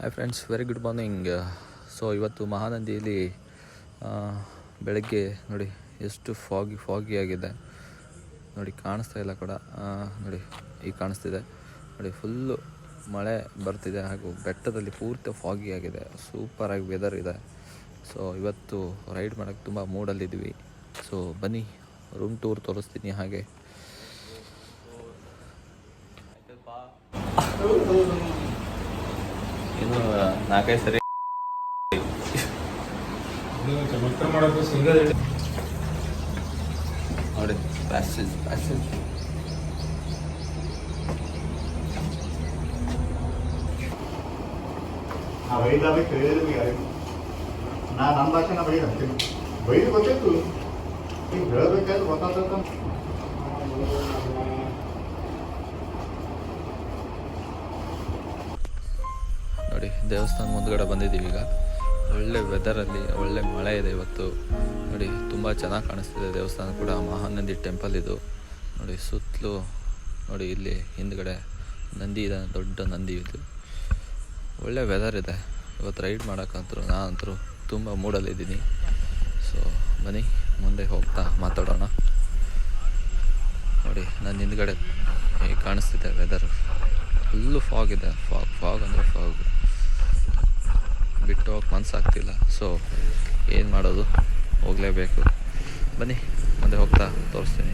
Hi friends, very good morning. So ಇವತ್ತು ಮಹಾನಂದಿಯಲ್ಲಿ ಬೆಳಗ್ಗೆ ನೋಡಿ ಎಷ್ಟು ಫಾಗಿ ಆಗಿದೆ ನೋಡಿ, ಕಾಣಿಸ್ತಾ ಇಲ್ಲ ಕೂಡ. ನೋಡಿ ಈಗ ಕಾಣಿಸ್ತಿದೆ ನೋಡಿ, ಫುಲ್ಲು ಮಳೆ ಬರ್ತಿದೆ ಹಾಗೂ ಬೆಟ್ಟದಲ್ಲಿ ಪೂರ್ತಿ ಫಾಗಿ ಆಗಿದೆ. ಸೂಪರಾಗಿ ವೆದರ್ ಇದೆ. ಸೊ ಇವತ್ತು ರೈಡ್ ಮಾಡೋಕ್ಕೆ ತುಂಬ ಮೂಡಲ್ಲಿದ್ವಿ. ಸೊ ಬನ್ನಿ, ರೂಮ್ ಟೂರ್ ತೋರಿಸ್ತೀನಿ. ಹಾಗೆ ಇನ್ನು 4-5 ಸರಿ ನೋಡಿ ಪ್ಯಾಸೇಜ್ ನಮ್ಮ ಭಾಷೆ ನಾ ಬೈದು ಹಾಕ್ತೀನಿ. ಬೈದು ಗೊತ್ತಾಯ್ತು, ಈಗ ಹೇಳಬೇಕಾದ್ರೆ ಗೊತ್ತಾಗ್ತಕ್ಕ. ನೋಡಿ ದೇವಸ್ಥಾನ ಮುಂದ್ಗಡೆ ಬಂದಿದ್ದೀವಿ. ಈಗ ಒಳ್ಳೆ ವೆದರಲ್ಲಿ ಒಳ್ಳೆ ಮಳೆ ಇದೆ ಇವತ್ತು. ನೋಡಿ ತುಂಬ ಚೆನ್ನಾಗಿ ಕಾಣಿಸ್ತಿದೆ ದೇವಸ್ಥಾನ ಕೂಡ. ಮಹಾನಂದಿ ಟೆಂಪಲ್ ಇದು ನೋಡಿ. ಸುತ್ತಲೂ ನೋಡಿ, ಇಲ್ಲಿ ಹಿಂದ್ಗಡೆ ನಂದಿ ಇದೆ, ದೊಡ್ಡ ನಂದಿ ಇದು. ಒಳ್ಳೆ ವೆದರ್ ಇದೆ ಇವತ್ತು. ರೈಡ್ ಮಾಡೋಕ್ಕಂತರೂ ನಾನಂತರೂ ತುಂಬ ಮೂಡಲ್ಲಿದ್ದೀನಿ. ಸೊ ಬನ್ನಿ ಮುಂದೆ ಹೋಗ್ತಾ ಮಾತಾಡೋಣ. ನೋಡಿ ನನ್ನ ಹಿಂದ್ಗಡೆ ಹೇಗೆ ಕಾಣಿಸ್ತಿದೆ ವೆದರ್. ಫುಲ್ಲು ಫಾಗ್ ಇದೆ. ಫಾಗ್ ಅಂದರೆ ಫಾಗ್, ಬಿಟ್ಟು ಹೋಗಕ್ಕೆ ಮನಸ್ಸಾಗ್ತಿಲ್ಲ. ಸೊ ಏನು ಮಾಡೋದು, ಹೋಗಲೇಬೇಕು. ಬನ್ನಿ ಮುಂದೆ ಹೋಗ್ತಾ ತೋರಿಸ್ತೀನಿ.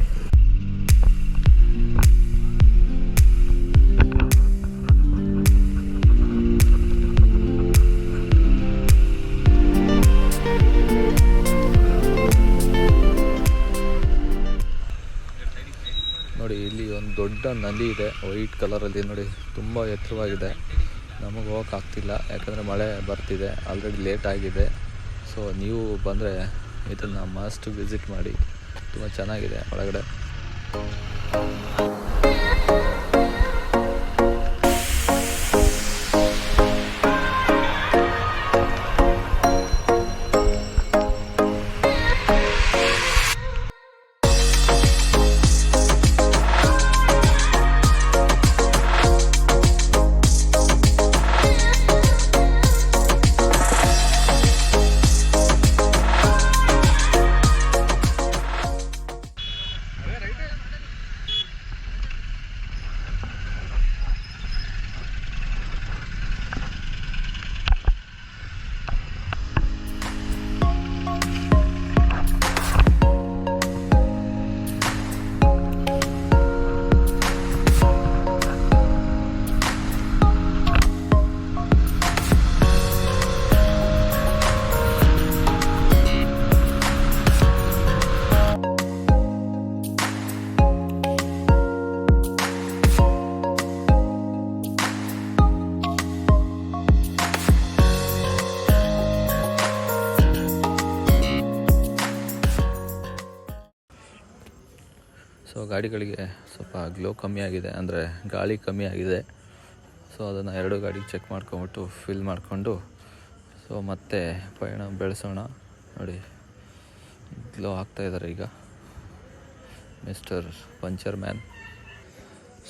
ನೋಡಿ ಇಲ್ಲಿ ಒಂದು ದೊಡ್ಡ ನದಿ ಇದೆ, ವೈಟ್ ಕಲರಲ್ಲಿ. ನೋಡಿ ತುಂಬ ಎತ್ತರವಾಗಿದೆ. ನಮಗೆ ಹೋಗೋಕ್ಕಾಗ್ತಿಲ್ಲ ಯಾಕಂದರೆ ಮಳೆ ಬರ್ತಿದೆ, ಆಲ್ರೆಡಿ ಲೇಟ್ ಆಗಿದೆ. ಸೊ ನೀವು ಬಂದರೆ ಇದನ್ನು ಮಸ್ಟ್ ವಿಸಿಟ್ ಮಾಡಿ, ತುಂಬ ಚೆನ್ನಾಗಿದೆ ಒಳಗಡೆ. ಸೊ ಗಾಡಿಗಳಿಗೆ ಸ್ವಲ್ಪ ಗ್ಲೋ ಕಮ್ಮಿ ಆಗಿದೆ, ಅಂದರೆ ಗಾಳಿ ಕಮ್ಮಿ ಆಗಿದೆ. ಸೊ ಅದನ್ನು 2 ಗಾಡಿಗೆ ಚೆಕ್ ಮಾಡ್ಕೊಂಬಿಟ್ಟು ಫಿಲ್ ಮಾಡಿಕೊಂಡು ಸೊ ಮತ್ತೆ ಪಯಣ ಬೆಳೆಸೋಣ. ನೋಡಿ ಗ್ಲೋ ಆಗ್ತಾಯಿದ್ದಾರೆ ಈಗ ಮಿಸ್ಟರ್ ಪಂಚರ್ ಮ್ಯಾನ್.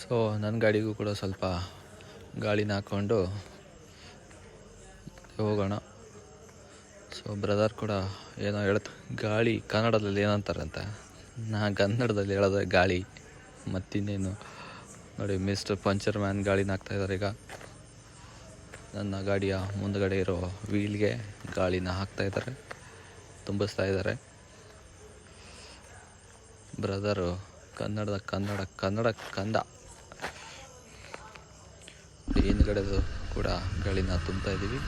ಸೊ ನನ್ನ ಗಾಡಿಗೂ ಕೂಡ ಸ್ವಲ್ಪ ಗಾಳಿನ ಹಾಕ್ಕೊಂಡು ಹೋಗೋಣ. ಸೊ ಬ್ರದರ್ ಕೂಡ ಏನೋ ಗಾಳಿ ಕನ್ನಡದಲ್ಲಿ ಏನಂತಾರಂತೆ, ನಾ ಕನ್ನಡದಲ್ಲಿ ಹೇಳೋದು ಗಾಳಿ, ಮತ್ತಿನ್ನೇನು. ನೋಡಿ ಮಿಸ್ಟರ್ ಪಂಚರ್ ಮ್ಯಾನ್ ಗಾಳಿನ ಹಾಕ್ತಾಯಿದ್ದಾರೆ ಈಗ. ನನ್ನ ಗಾಡಿಯ ಮುಂದುಗಡೆ ಇರೋ ವೀಲ್ಗೆ ಗಾಳಿನ ಹಾಕ್ತಾಯಿದ್ದಾರೆ, ತುಂಬಿಸ್ತಾ ಇದ್ದಾರೆ. ಬ್ರದರು ಕನ್ನಡ ಕಂದ ಹಿಂದ್ಗಡೆದು ಕೂಡ ಗಾಳಿನ ತುಂಬ್ತಾ ಇದ್ದೀವಿ.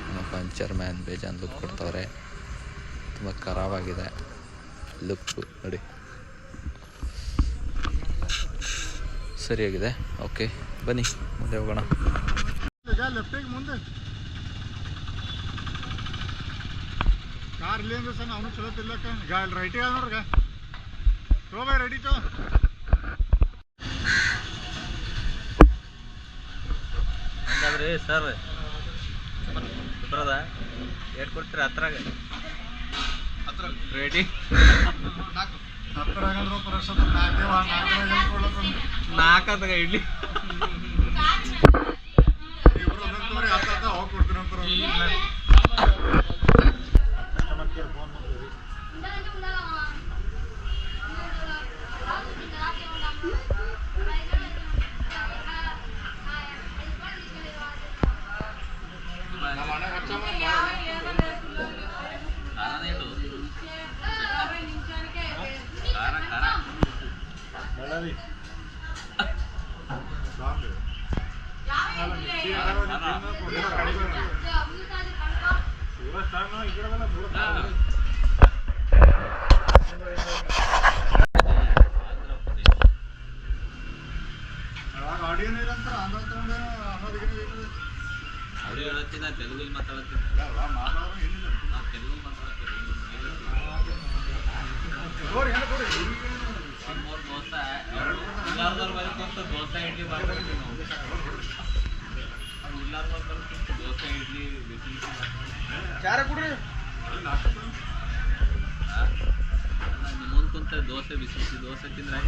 ನಮ್ಮ ಪಂಚರ್ ಮ್ಯಾನ್ ಬೇಜಾನ್ ಲುಕ್ ಕೊಡ್ತವ್ರೆ, ತುಂಬ ಖರಾಬಾಗಿದೆ ಲುಕ್. ನೋಡಿ ಸರಿಯಾಗಿದೆ. ಓಕೆ ಬನ್ನಿ ಮುಂದೆ ಹೋಗೋಣ. ಮುಂದೆ ಕಾರ್ ಇಲ್ಲಿಂದ ಸರ್ ಅವನು ಚಲೋ ತಿರ್ಲಕ್ಕ ಗಾಡಿ ರೈಟಿಗೆ ನೋಡ್ರಿ. ತೋ ಬೈ ರೆಡಿ ತೋ. ಹಂಗಾದ್ರಿ ಸರ್ ಬರದ ಏಟ್ ಕೊಡ್ತೀರಿ ಹತ್ರಾಗ ರೆಡಿ? ನಾಲ್ಕದಾಗ ಇಡ್ಲಿ తెలుగు మాట్లాడుతుంది ದೋಸೆ ಇಡ್ಲಿ ದೋಸೆ ಇಡ್ಲಿ ಮುಂದೆ ಕುಂತ ದೋಸೆ ಬಿಸಿ ಬಿಸಿ ದೋಸೆ ತಿಂದ್ರೆ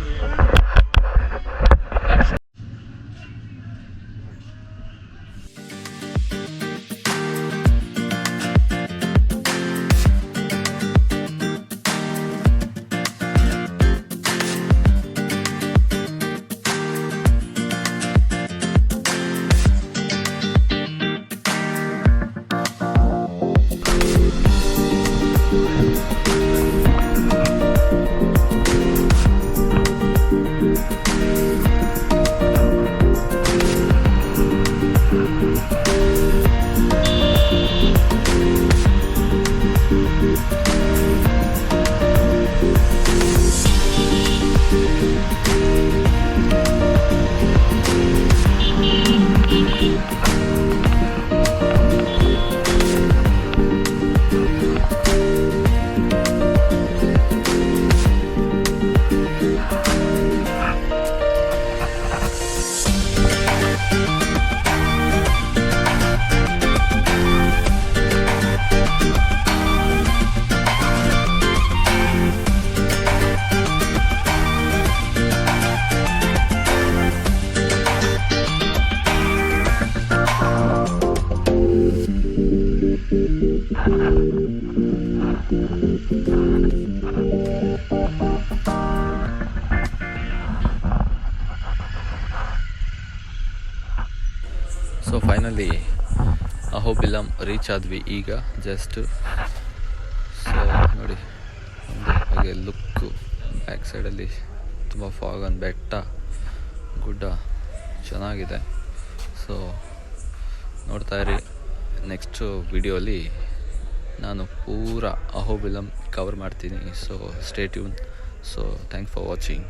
ಸೊ ಫೈನಲಿ ಅಹೋಬಿಲಂ ರೀಚ್ ಆದ್ವಿ ಈಗ ಜಸ್ಟ್. ಸೊ ನೋಡಿ ಒಂದು ಹಾಗೆ ಲುಕ್ಕು ಬ್ಯಾಕ್ ಸೈಡಲ್ಲಿ ತುಂಬ ಫಾಗ್ ಒಂದು ಬೆಟ್ಟ ಗುಡ್ಡ ಚೆನ್ನಾಗಿದೆ. ಸೊ ನೋಡ್ತಾ ಇರಿ, ನೆಕ್ಸ್ಟು ವಿಡಿಯೋಲಿ ನಾನು ಪೂರ ಅಹೋಬಿಲಂ ಕವರ್ ಮಾಡ್ತೀನಿ. So stay tune. So thanks for watching.